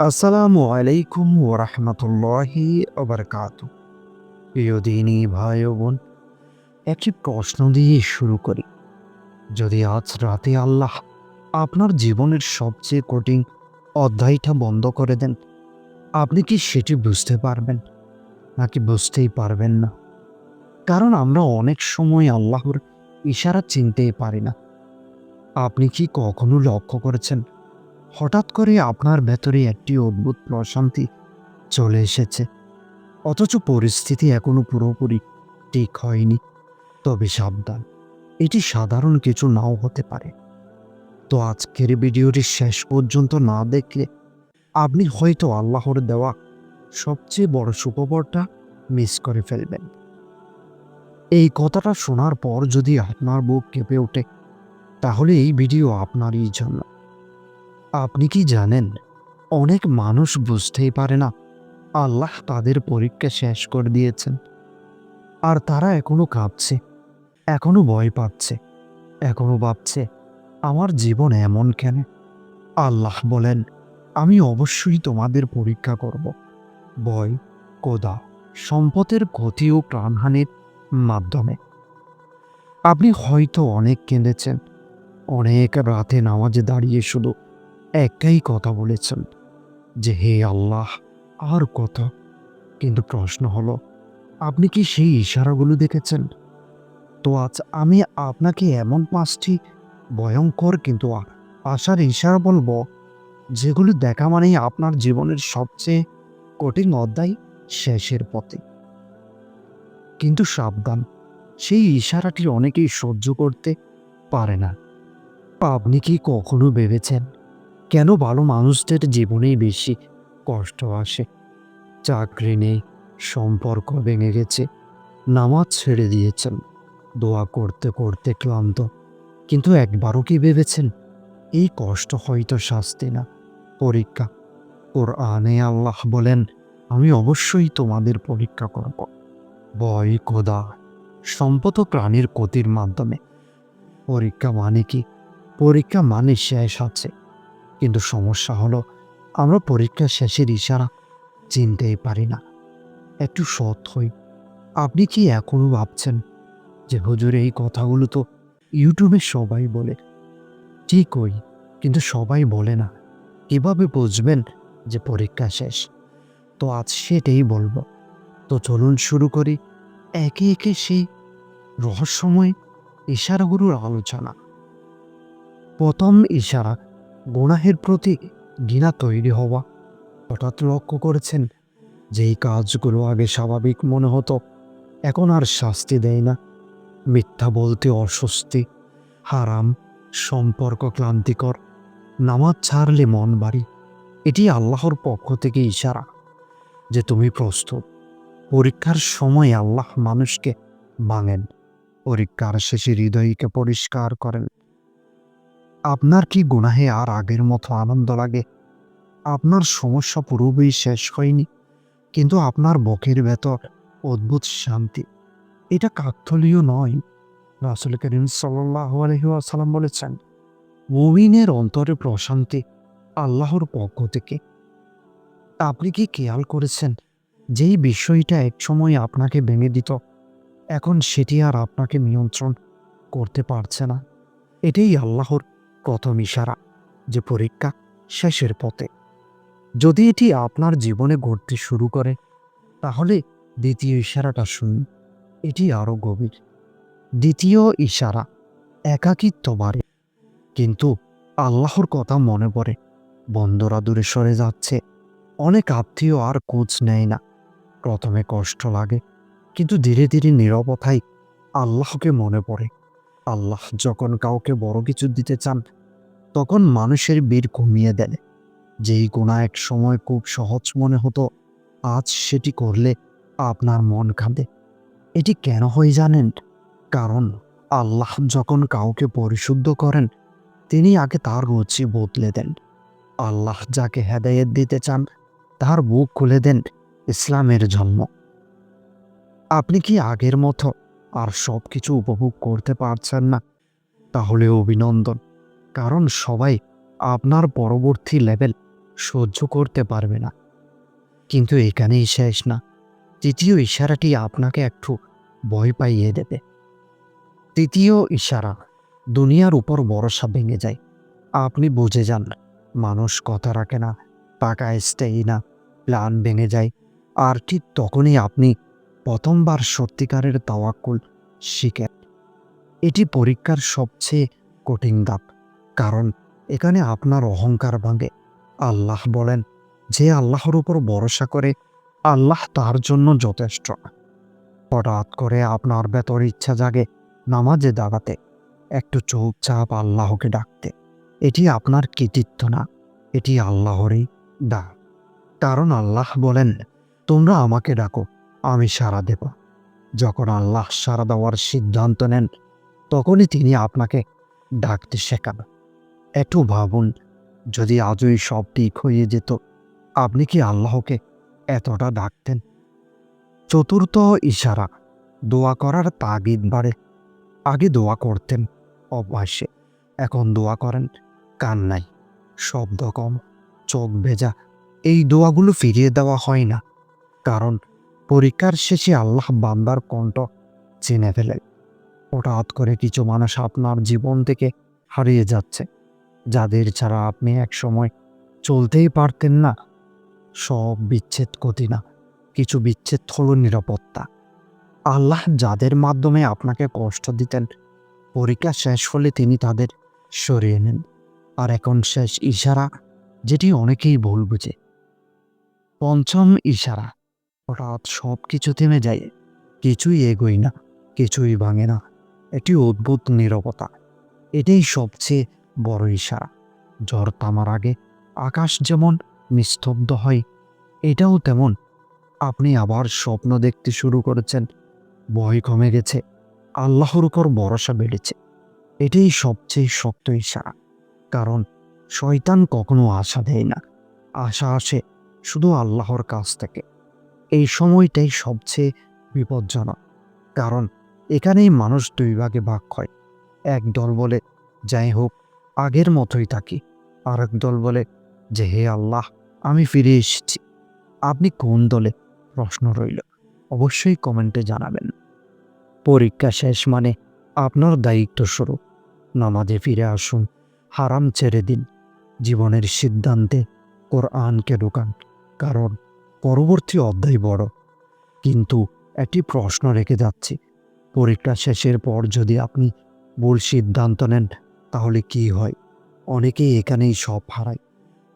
আসসালামু আলাইকুম ওরহমতুল্লাহি ওবরকাতু। প্রিয় দিনী ভাই ও বোন, একটি প্রশ্ন দিয়ে শুরু করি। যদি আজ রাতে আল্লাহ আপনার জীবনের সবচেয়ে কঠিন অধ্যায়টা বন্ধ করে দেন, আপনি কি সেটি বুঝতে পারবেন নাকি বুঝতেই পারবেন না? কারণ আমরা অনেক সময় আল্লাহর ইশারা চিনতেই পারি না। আপনি কি কখনো লক্ষ্য করেছেন, হঠাৎ করে আপনার ভেতরে একটি অদ্ভুত প্রশান্তি চলে এসেছে, অথচ পরিস্থিতি এখনো পুরোপুরি ঠিক হয়নি? তবে সাবধান, এটি সাধারণ কিছু নাও হতে পারে। তো আজকের ভিডিওটি শেষ পর্যন্ত না দেখলে আপনি হয়তো আল্লাহর দেওয়া সবচেয়ে বড় সুখবরটা মিস করে ফেলবেন। এই কথাটা শোনার পর যদি আপনার বুক কেঁপে ওঠে, তাহলে এই ভিডিও আপনারই জন্য। আপনি কি জানেন, অনেক মানুষ বুঝতেই পারে না আল্লাহ তাদের পরীক্ষা শেষ করে দিয়েছেন, আর তারা এখনো কাঁপছে, এখনো ভয় পাচ্ছে, এখনো ভাবছে আমার জীবন এমন কেন? আল্লাহ বলেন, আমি অবশ্যই তোমাদের পরীক্ষা করব। ভয়, কোদা, সম্পদের ক্ষতি ও প্রাণহানির মাধ্যমে। আপনি হয়তো অনেক কেঁদেছেন, অনেক রাতে নামাজে দাঁড়িয়ে শুধু একটাই কথা বলেছেন যে হে আল্লাহ, আর কত? কিন্তু প্রশ্ন হলো, আপনি কি সেই ইশারাগুলো দেখেছেন? তো আজ আমি আপনাকে এমন ৫টি ভয়ংকর কিন্তু আশার ইশারা বলবো, যেগুলো দেখা মানেই আপনার জীবনের সবচেয়ে কঠিন অধ্যায় শেষের পথে। কিন্তু সাবধান, সেই ইশারাটি অনেকেই সহ্য করতে পারে না। আপনি কি কখনো ভেবেছেন কেন ভালো মানুষদের জীবনেই বেশি কষ্ট আসে? চাকরি নেই, সম্পর্ক ভেঙে গেছে, নামাজ ছেড়ে দিয়েছেন, দোয়া করতে করতে ক্লান্ত। কিন্তু একবারও কি ভেবেছেন এই কষ্ট হয়তো শাস্তি না, পরীক্ষা? কোরআনে আল্লাহ বলেন, আমি অবশ্যই তোমাদের পরীক্ষা করব। ভয়, ক্ষুধা, সম্পদ ও প্রাণীর ক্ষতির মাধ্যমে। পরীক্ষা মানে কি? পরীক্ষা মানে শেষ আছে। কিন্তু সমস্যা হলো, আমরা পরীক্ষা শেষের ইশারা চিনতেই পারি না। একটু সৎ হই, আপনি কি এখনো ভাবছেন যে হুজুর এই কথাগুলো তো ইউটিউবে সবাই বলে? ঠিক হই, কিন্তু সবাই বলে না। কিভাবে বুঝবেন যে পরীক্ষা শেষ? তো আজ সেটাই বলবো। তো চলুন শুরু করি একে একে সেই রহস্যময় ইশারাগুলোর আলোচনা। প্রথম ইশারা, গুনাহের প্রতি ঘৃণা তৈরি হওয়া। হঠাৎ লক্ষ্য করেছেন যেই কাজগুলো আগে স্বাভাবিক মনে হতো, এখন আর শাস্তি দেয় না? মিথ্যা বলতে অস্বস্তি, হারাম, সম্পর্ক ক্লান্তিকর, নামাজ ছাড়লে মন ভারী। এটি আল্লাহর পক্ষ থেকে ইশারা যে তুমি প্রস্তুত। পরীক্ষার সময় আল্লাহ মানুষকে ভাঙেন, পরীক্ষার শেষে হৃদয়কে পরিষ্কার করেন। আপনার কি গুনাহে আর আগের মতো আনন্দ লাগে? আপনার সমস্যা পুরোপুরি শেষ হয়নি, কিন্তু আপনার বুকের ভেতর অদ্ভুত শান্তি। এটা কাকতালীয় নয়। রাসূল করিম সাল্লাল্লাহু আলাইহি ওয়াসাল্লাম বলেছেন, মুমিনের অন্তরে প্রশান্তি আল্লাহর পক্ষ থেকে। আপনি কি খেয়াল করেছেন যেই বিষয়টা একসময় আপনাকে ভেঙে দিত, এখন সেটি আর আপনাকে নিয়ন্ত্রণ করতে পারছে না? এটাই আল্লাহর প্রথম ইশারা যে পরীক্ষা শেষের পথে। যদি এটি আপনার জীবনে ঘটতে শুরু করে, তাহলে দ্বিতীয় ইশারাটা শুনুন, এটি আরো গভীর। দ্বিতীয় ইশারা, একাকিত্ব বাড়ে, কিন্তু আল্লাহর কথা মনে পড়ে। বন্ধুরা দূরে সরে যাচ্ছে, অনেক আত্মীয় আর খোঁজ নেয় না। প্রথমে কষ্ট লাগে, কিন্তু ধীরে ধীরে নীরবতায় আল্লাহকে মনে পড়ে। আল্লাহ যখন কাউকে বড় কিছু দিতে চান, তখন মানুষের ভিড় কমিয়ে দেন। যেই গুনাহ এক সময় খুব সহজ মনে হতো, আজ সেটি করলে আপনার মন কাঁদে। এটি কেন হয় জানেন? কারণ আল্লাহ যখন কাউকে পরিশুদ্ধ করেন, তিনি আগে তার রুচি বদলে দেন। আল্লাহ যাকে হেদায়েত দিতে চান, তার বুক খুলে দেন ইসলামের জন্য। আপনি কি আগের মতো আর সবকিছু উপভোগ করতে পারছেন না? তাহলে অভিনন্দন, কারণ সবাই আপনার পরবর্তী লেভেল সহ্য করতে পারবে না। কিন্তু এখানেই শেষ না। তৃতীয় ইশারাটি আপনাকে একটু ভয় পাইয়ে দেবে। তৃতীয় ইশারা, দুনিয়ার উপর ভরসা ভেঙে যায়। আপনি বুঝে যান মানুষ কথা রাখে না, টাকা স্থায়ী না, প্ল্যান ভেঙে যায়। আর ঠিক তখনই আপনি প্রথমবার সত্যিকারের তাওয়াক্কুল শিখেন। এটি পরীক্ষার সবচেয়ে কঠিন ধাপ, কারণ এখানে আপনার অহংকার ভাঙে। আল্লাহ বলেন, যে আল্লাহর উপর ভরসা করে আল্লাহ তার জন্য যথেষ্ট। হঠাৎ করে আপনার ভেতর ইচ্ছা জাগে নামাজে দাঁড়াতে, একটু চুপচাপ আল্লাহকে ডাকতে। এটি আপনার কৃতিত্ব না, এটি আল্লাহরই ডাক। কারণ আল্লাহ বলেন, তোমরা আমাকে ডাকো, আমি সাড়া দেব। যখন আল্লাহ সাড়া দেওয়ার সিদ্ধান্ত নেন, তখনই তিনি আপনাকে ডাকতে শেখান। একটু ভাবুন, যদি আজই সব ঠিক হয়ে যেত, আপনি কি আল্লাহকে এতটা ডাকতেন? চতুর্থ ইশারা, দোয়া করার তাগিদ বাড়ে। আগে দোয়া করতেন অভ্যাসে, এখন দোয়া করেন কান্নায়, শব্দ কম, চোখ ভেজা। এই দোয়াগুলো ফিরিয়ে দেওয়া হয় না, কারণ পরীক্ষার শেষে আল্লাহ বান্দার কণ্ঠ চিনে ফেলে। হঠাৎ করে কিছু মানুষ আপনার জীবন থেকে হারিয়ে যাচ্ছে, যাদের ছাড়া আপনি একসময় চলতেই পারতেন না। সব বিচ্ছেদ ক্ষতি না, কিছু বিচ্ছেদ হলো নিরাপত্তা। আল্লাহ যাদের মাধ্যমে আপনাকে কষ্ট দিতেন, পরীক্ষা শেষ হলে তিনি তাদের সরিয়ে নেন। আর এখন শেষ ইশারা, যেটি অনেকেই ভুল বুঝে। পঞ্চম ইশারা, হঠাৎ সব কিছু থেমে যায়, কিছুই এগোয় না, কিছুই ভাঙে না, একটি অদ্ভুত নীরবতা। এটাই সবচেয়ে বড় ইশারা। ঝড় থামার আগে আকাশ যেমন নিস্তব্ধ হয়, এটাও তেমন। আপনি আবার স্বপ্ন দেখতে শুরু করেছেন, ভয় কমে গেছে, আল্লাহর উপর ভরসা বেড়েছে। এটাই সবচেয়ে শক্ত ইশারা, কারণ শয়তান কখনো আশা দেয় না, আশা আসে শুধু আল্লাহর কাছ থেকে। এই সময়টাই সবচেয়ে বিপজ্জনক, কারণ এখানেই মানুষ দুই ভাগে ভাগ হয়। এক দল বলে, যাই হোক আগের মতোই থাকি। আর এক দল বলে যে, হে আল্লাহ, আমি ফিরে এসেছি। আপনি কোন দলে? প্রশ্ন রইল, অবশ্যই কমেন্টে জানাবেন। পরীক্ষা শেষ মানে আপনার দায়িত্ব শুরু। নামাজে ফিরে আসুন, হারাম ছেড়ে দিন, জীবনের সিদ্ধান্তে কোরআনকে ঢোকান, কারণ পরবর্তী অধ্যায় বড়। কিন্তু একটি প্রশ্ন রেখে যাচ্ছি, পরীক্ষা শেষের পর যদি আপনি ভুল সিদ্ধান্ত নেন, তাহলে কি হয়? অনেকেই এখানেই সব হারায়।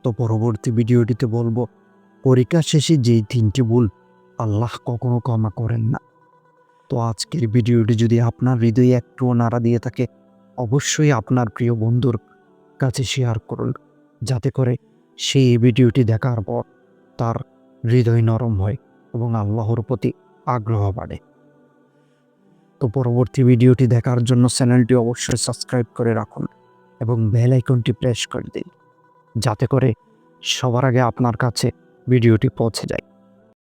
তো পরবর্তী ভিডিওটিতে বলবো, পরীক্ষা শেষে যেই 3টি ভুল আল্লাহ কখনো ক্ষমা করেন না। তো আজকের ভিডিওটি যদি আপনার হৃদয়ে একটুও নাড়া দিয়ে থাকে, অবশ্যই আপনার প্রিয় বন্ধুর কাছে শেয়ার করুন, যাতে করে সে এই ভিডিওটি দেখার পর তার হৃদয় নরম হয় এবং আল্লাহর প্রতি আগ্রহ বাড়ে। তো পরবর্তী ভিডিওটি দেখার জন্য চ্যানেলটি অবশ্যই সাবস্ক্রাইব করে রাখুন এবং বেল আইকনটি প্রেস করে দিন, যাতে করে সবার আগে আপনার কাছে ভিডিওটি পৌঁছে যায়।